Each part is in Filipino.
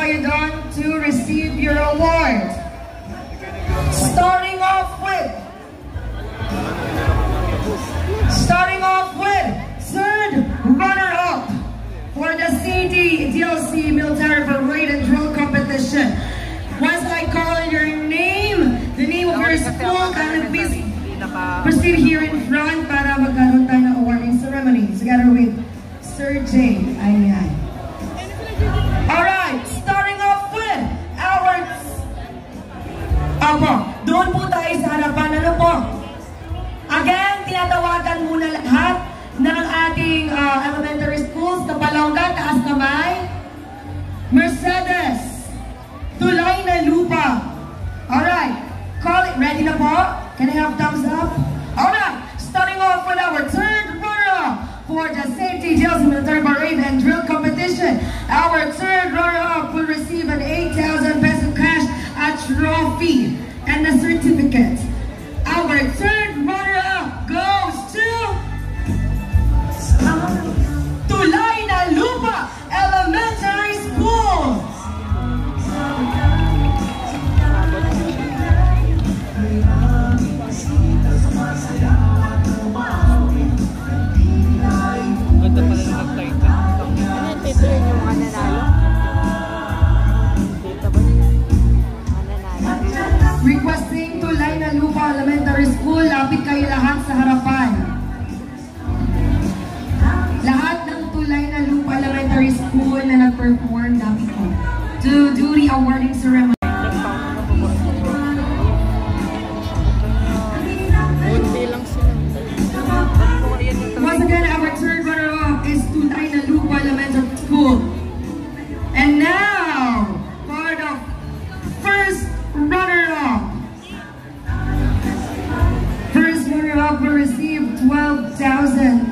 kayo doon to receive your award. Starting off with third runner-up for the CDLC Military Parade and Drill Competition. Once I call your name, the name of your school, kindly please proceed here in front para magkaroon tayo ng awarding ceremony together with Sir J. Ayan. Alright, starting off with our... doon po tayo sa harapan. Ano po? Again, tinatawagan muna lahat ng ating elementary schools. Kapalongga, taas kamay. Mercedes, Tulay na Lupa. Alright, call it. Ready na po? Can I have thumbs up? Alright, starting off with our third runner-up for the Safety Drills Military Parade and Drill Competition. Our third runner-up will receive an 8,000 peso cash, a trophy, and a certificate. Our third runner-up goes to Tulay na Lupa Elementary School. Ganda pala ng nag-title. Ano yung title yung mga nanalo? Dito ba nila? Mga nanalo. Requesting Tulay na Lupa Elementary School, lapit kayo lahat sa harapan. Lahat ng Tulay na Lupa Elementary School na nag-perform, lapit ko to do the awarding ceremony. Once again, our third runner-up is Tulay na Lupa Elementary School. And now, for the first runner-up. First runner-up will receive 12,000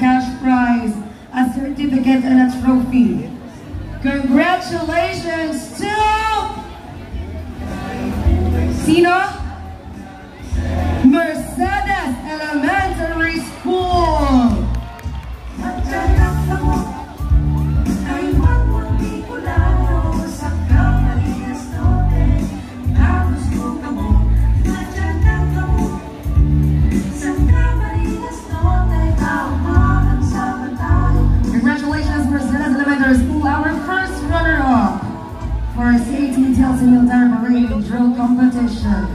cash prize, a certificate, and a trophy. Congratulations to... Sino? Mercedes Elementary School. Congratulations, Mercedes Elementary School, our first runner-up for CDLC Military Parade and Drill Competition.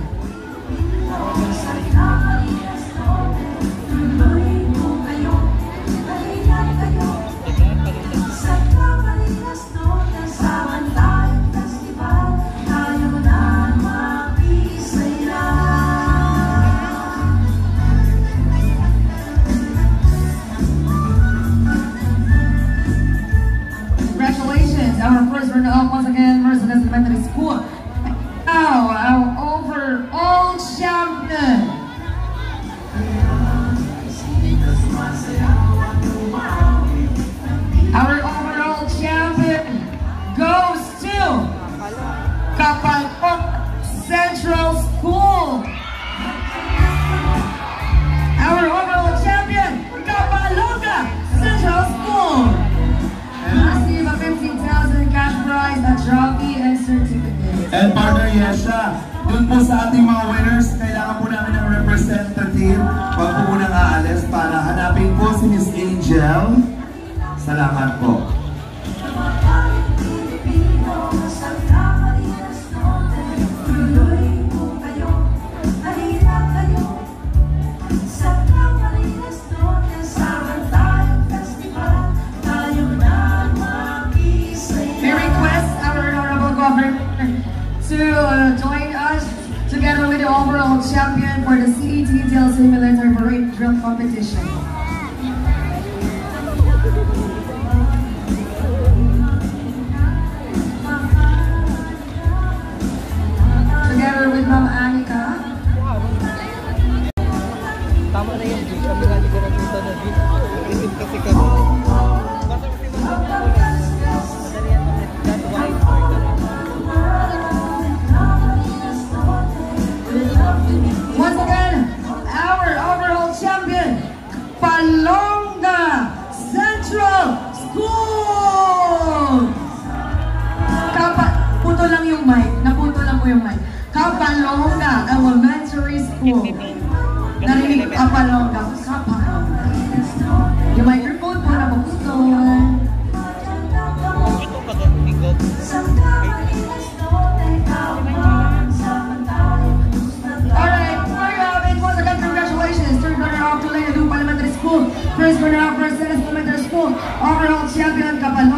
Congratulations, our first runner-up once again, Mercedes Elementary School. Now, our overall champion. Our overall champion goes to Kapalongga Central School. Our overall champion, Kapalongga Central School. Receive a 15,000 cash prize, a trophy, and certificate. And partner Yesha, dun po sa ating mga winners, kailangan po namin ng representative pag po munang aalis para hanapin po si Miss Angel. Salamat po. To join us together with the overall champion for the CDLC Military Parade Drill Competition. Together with Ma'am Anika. Tama na yung beat. Kami nga liga ng punta na beat. Isin kasi kami. Once again, our overall champion, mo yung mic. Kapalonga Elementary School. Narinig Kapalonga. Kapalonga. Yung microphone po na mabukton. Alright, there you have it. Once again, congratulations. Third runner-up to Lena Dupa Elementary School. First runner-up for Ceres Elementary School. Overall champion Kapalonga.